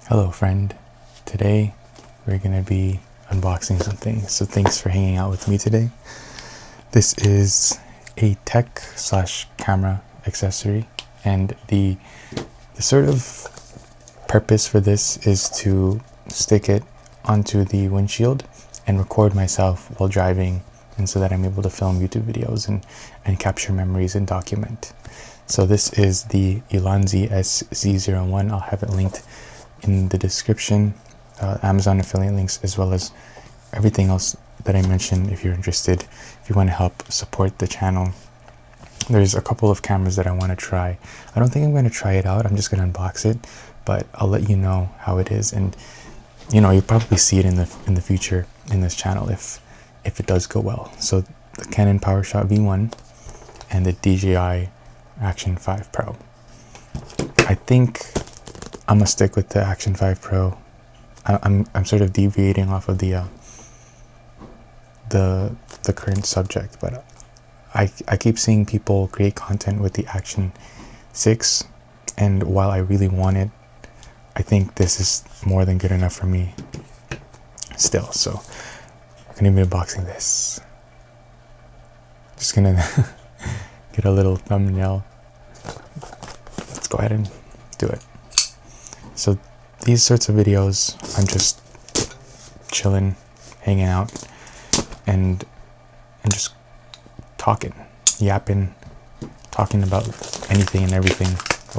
Hello friend, today we're going to be unboxing something, so thanks for hanging out with me today. This is a tech slash camera accessory, and the sort of purpose for this is to stick it onto the windshield and record myself while driving, and so that I'm able to film YouTube videos and capture memories and document. So this is the Ulanzi SZ01. I'll have it linked in the description, Amazon affiliate links, as well as everything else that I mentioned if you're interested, if you want to help support the channel. There's a couple of cameras that I want to try. I don't think I'm going to try it out, I'm just going to unbox it, but I'll let you know how it is, and you'll probably see it in the future in this channel if it does go well. So the Canon PowerShot V1 and the DJI Action 5 Pro. I think I'm gonna stick with the Action 5 Pro. I'm sort of deviating off of the current subject, but I keep seeing people create content with the Action 6, and while I really want it, I think this is more than good enough for me still. So I'm gonna be unboxing this. Just gonna get a little thumbnail. Let's go ahead and do it. So these sorts of videos, I'm just chilling, hanging out, and just yapping, talking about anything and everything,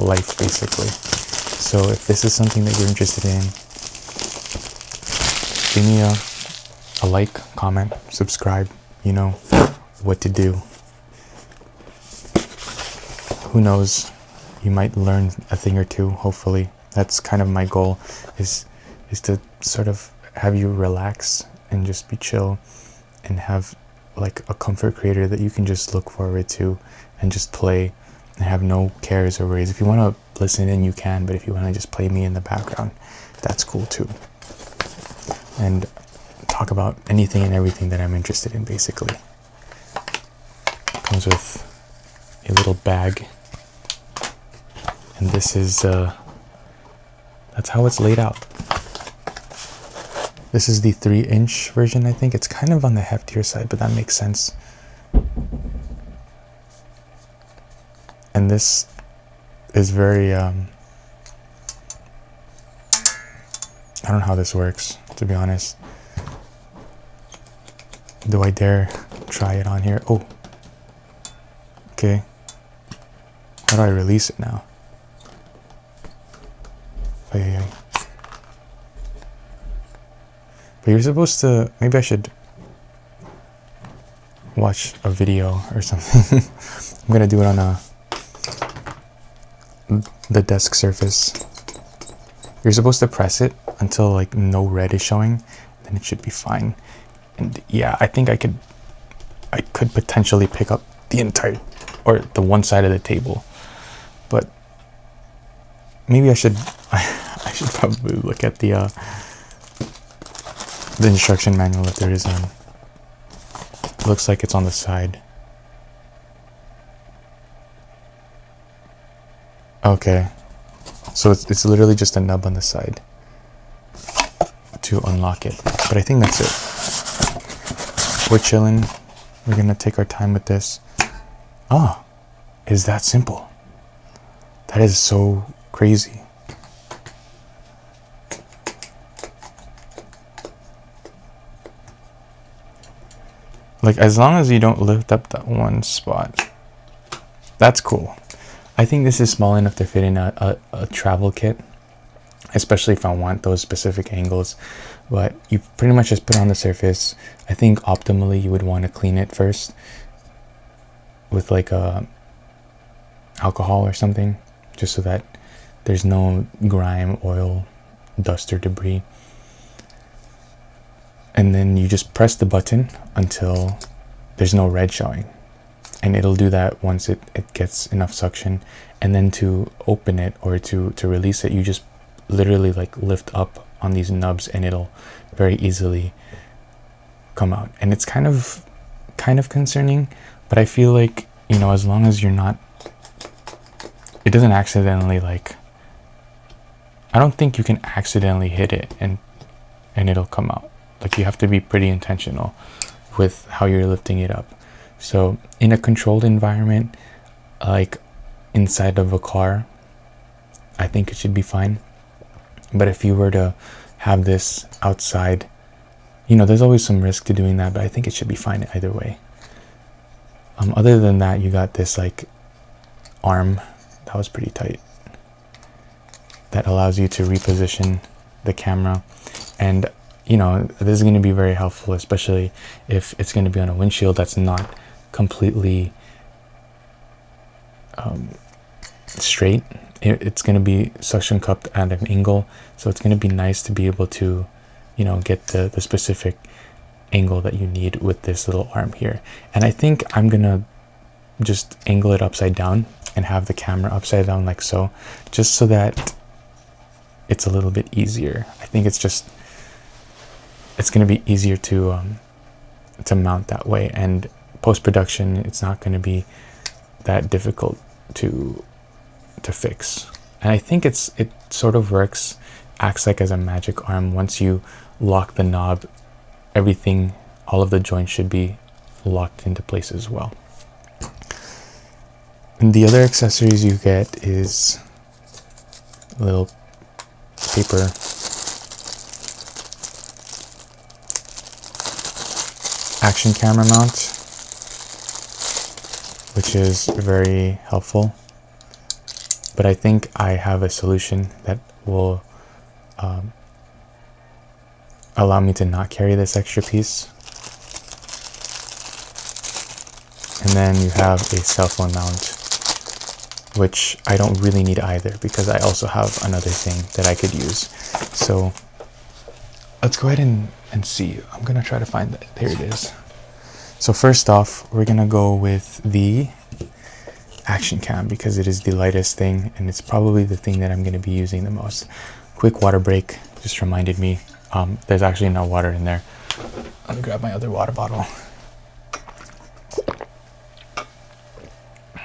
life basically. So if this is something that you're interested in, give me a like, comment, subscribe. You know what to do. Who knows, you might learn a thing or two, hopefully. That's kind of my goal, is to sort of have you relax and just be chill and have like a comfort creator that you can just look forward to and just play and have no cares or worries. If you want to listen in, you can, but if you want to just play me in the background, that's cool too. And talk about anything and everything that I'm interested in, basically. Comes with a little bag, and this is that's how it's laid out. This is the 3-inch version, I think. It's kind of on the heftier side, but that makes sense. And this is very, I don't know how this works, to be honest. Do I dare try it on here? Oh, okay. How do I release it now? But you're supposed to, maybe I should watch a video or something. I'm gonna do it on the desk surface. You're supposed to press it until like no red is showing, then it should be fine. And yeah, I think I could potentially pick up the entire, or the one side of the table, but maybe I should probably look at the instruction manual if there is one. It looks like it's on the side. Okay, so it's literally just a nub on the side to unlock it, but I think that's it. We're chilling. We're gonna take our time with this. Oh, is that simple? That is so crazy. Like, as long as you don't lift up that one spot, that's cool. I think this is small enough to fit in a travel kit, especially if I want those specific angles. But you pretty much just put it on the surface. I think optimally you would want to clean it first with like alcohol or something, just so that there's no grime, oil, dust, or debris. And then you just press the button until there's no red showing, and it'll do that once it gets enough suction. And then to open it or to release it, you just literally like lift up on these nubs and it'll very easily come out. And it's kind of concerning, but I feel like, as long as you're not, it doesn't accidentally like I don't think you can accidentally hit it and it'll come out. Like, you have to be pretty intentional with how you're lifting it up. So in a controlled environment, like inside of a car, I think it should be fine. But if you were to have this outside, you know, there's always some risk to doing that, but I think it should be fine either way. Other than that, you got this like arm that was pretty tight that allows you to reposition the camera. And you know, this is going to be very helpful, especially if it's going to be on a windshield that's not completely straight. It's going to be suction cupped at an angle, so it's going to be nice to be able to, you know, get the specific angle that you need with this little arm here. And I think I'm going to just angle it upside down and have the camera upside down like so, just so that it's a little bit easier. I think it's going to be easier to mount that way, and post-production it's not going to be that difficult to fix. And I think it sort of acts like as a magic arm. Once you lock the knob, everything, all of the joints should be locked into place as well. And the other accessories you get is a little paper action camera mount, which is very helpful. But I think I have a solution that will allow me to not carry this extra piece. And then you have a cell phone mount, which I don't really need either, because I also have another thing that I could use. So let's go ahead and see. I'm gonna try to find that. There it is. So first off, we're gonna go with the action cam because it is the lightest thing, and it's probably the thing that I'm gonna be using the most. Quick water break just reminded me there's actually no water in there. Let me grab my other water bottle.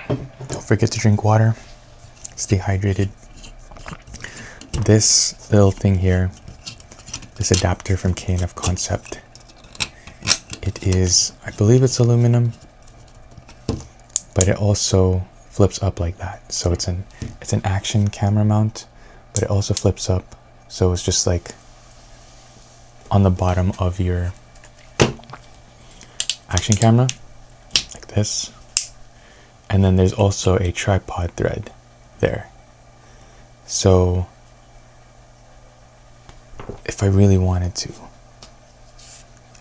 Don't forget to drink water. Stay hydrated. This little thing here, this adapter from K&F Concept, it is, I believe it's aluminum, but it also flips up like that. So it's an action camera mount, but it also flips up. So it's just like on the bottom of your action camera, like this. And then there's also a tripod thread there. So if I really wanted to,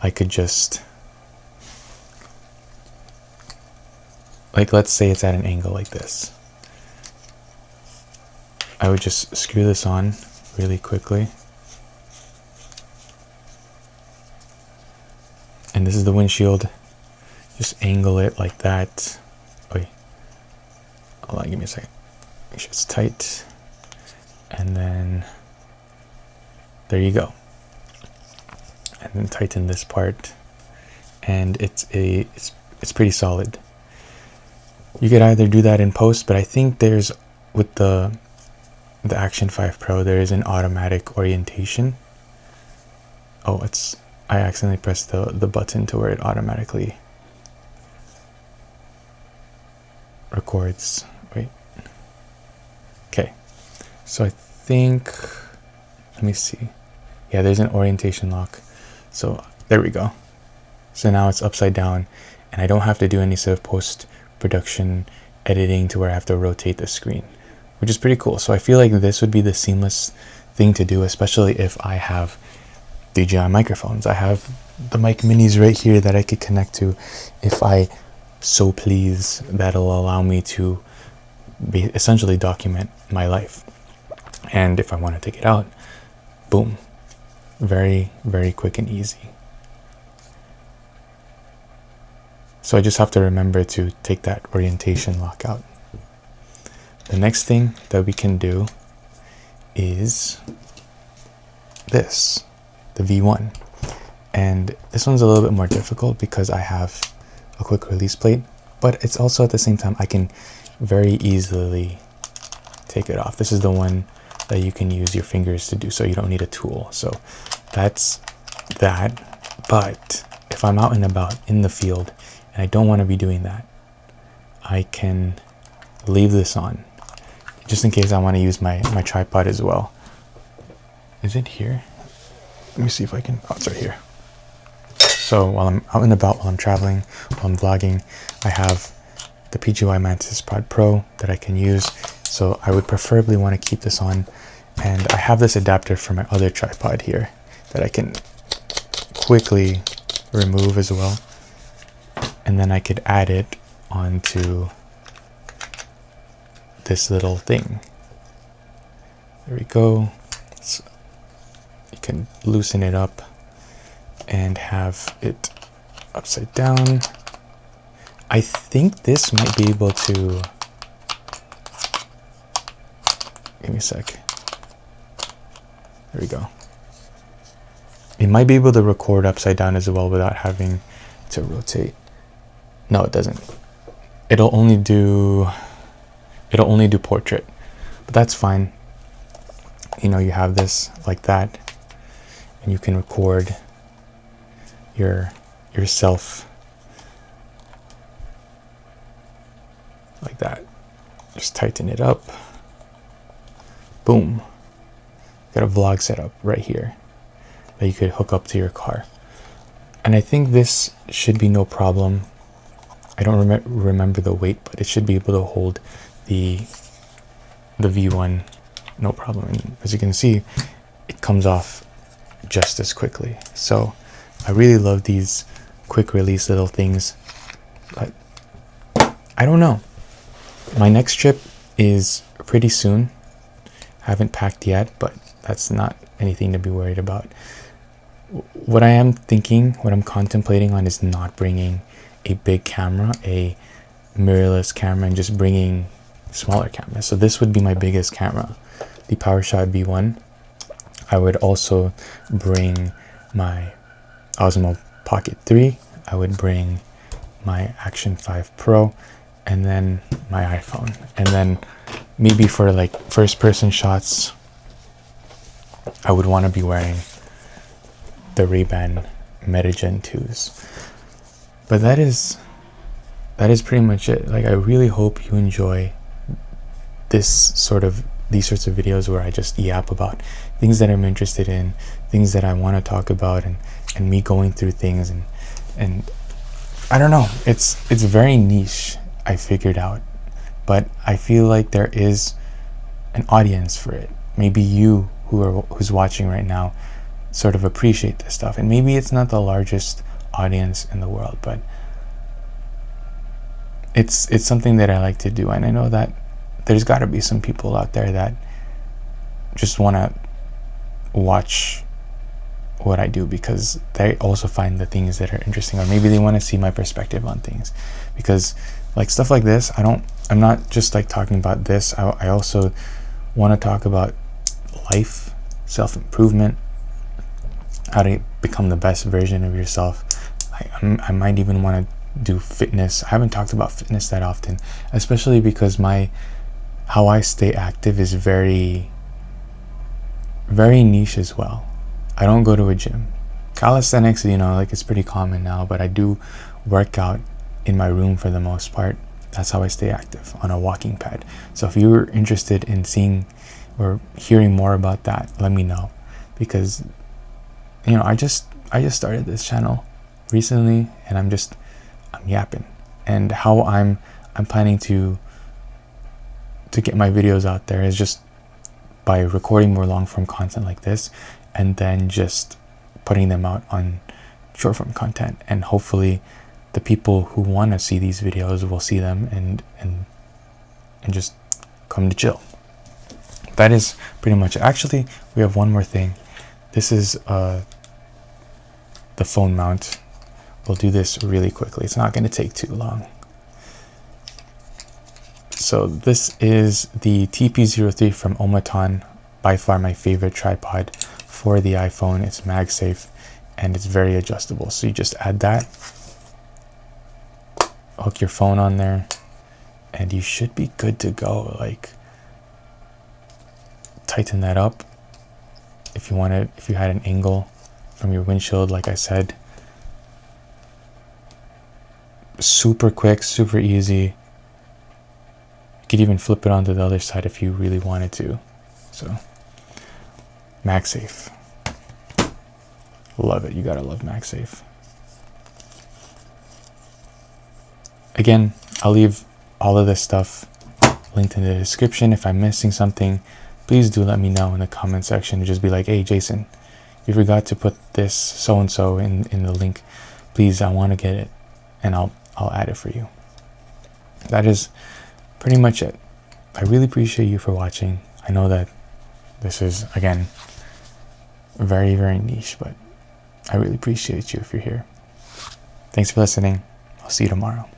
I could just, like, let's say it's at an angle like this. I would just screw this on really quickly. And this is the windshield. Just angle it like that. Wait. Hold on, give me a second. Make sure it's tight. And then there you go. And then tighten this part. And it's pretty solid. You could either do that in post, but I think there's, with the Action 5 Pro, there is an automatic orientation. Oh, I accidentally pressed the button to where it automatically records. Wait. Okay. So I think, let me see. Yeah, there's an orientation lock. So there we go. So now it's upside down, and I don't have to do any sort of post-production editing to where I have to rotate the screen, which is pretty cool. So I feel like this would be the seamless thing to do, especially if I have DJI microphones. I have the mic minis right here that I could connect to if I so please. That'll allow me to essentially document my life. And if I want to take it out, boom. Very, very quick and easy. So I just have to remember to take that orientation lock out. The next thing that we can do is this, the V1. And this one's a little bit more difficult because I have a quick release plate, but it's also at the same time I can very easily take it off. This is the one that you can use your fingers to do, so you don't need a tool. So that's that. But if I'm out and about in the field and I don't want to be doing that, I can leave this on just in case I want to use my tripod as well. Is it here? Let me see if I can. Oh, it's right here. So while I'm out and about, while I'm traveling, while I'm vlogging, I have the PGY Mantis Pod Pro that I can use. So I would preferably want to keep this on. And I have this adapter for my other tripod here that I can quickly remove as well. And then I could add it onto this little thing. There we go. So you can loosen it up and have it upside down. I think this might be able to, give me a sec. There we go. It might be able to record upside down as well without having to rotate. No, it doesn't. It'll only do portrait, but that's fine. You know, you have this like that, and you can record yourself like that. Just tighten it up. Boom. Got a vlog setup right here that you could hook up to your car. And I think this should be no problem. I don't remember the weight, but it should be able to hold the V1 no problem. And as you can see, it comes off just as quickly. So I really love these quick release little things. But I don't know. My next trip is pretty soon. Haven't packed yet, but that's not anything to be worried about. What I am thinking, what I'm contemplating on, is not bringing a big camera, a mirrorless camera, and just bringing smaller cameras. So this would be my biggest camera, the PowerShot V1. I would also bring my Osmo Pocket 3. I would bring my Action 5 Pro, and then my iPhone. And then maybe for like first person shots, I would want to be wearing the Ray-Ban Meta Gen 2s. But that is pretty much it. Like, I really hope you enjoy these sorts of videos where I just yap about things that I'm interested in, things that I want to talk about, and me going through things, and I don't know, it's very niche, I figured out, but I feel like there is an audience for it. Maybe you who's watching right now sort of appreciate this stuff, and maybe it's not the largest audience in the world, but it's something that I like to do. And I know that there's got to be some people out there that just want to watch what I do because they also find the things that are interesting, or maybe they want to see my perspective on things, because like stuff like this, I'm not just like talking about this. I also want to talk about life, self-improvement, how to become the best version of yourself. I might even want to do fitness. I haven't talked about fitness that often, especially because how I stay active is very, very niche as well. I don't go to a gym. Calisthenics, like it's pretty common now, but I do work out in my room for the most part. That's how I stay active, on a walking pad. So if you're interested in seeing or hearing more about that, let me know, because I just started this channel recently, and I'm yapping. And how I'm planning to get my videos out there is just by recording more long form content like this, and then just putting them out on short form content, and hopefully the people who want to see these videos will see them and just come to chill. That is pretty much it. Actually, we have one more thing. This is the phone mount. We'll do this really quickly. It's not going to take too long. So this is the TP03 from Omaton, by far my favorite tripod for the iPhone. It's MagSafe and it's very adjustable. So you just add that, hook your phone on there, and you should be good to go. Like, tighten that up if you wanted, if you had an angle from your windshield, like I said. Super quick, super easy. You could even flip it onto the other side if you really wanted to. So MagSafe, love it. You gotta love MagSafe. Again, I'll leave all of this stuff linked in the description. If I'm missing something, please do let me know in the comment section. Just be like, hey Jason, you forgot to put this so and so in the link. Please, I want to get it, and I'll add it for you. That is pretty much it. I really appreciate you for watching. I know that this is, again, very, very niche, but I really appreciate you if you're here. Thanks for listening. I'll see you tomorrow.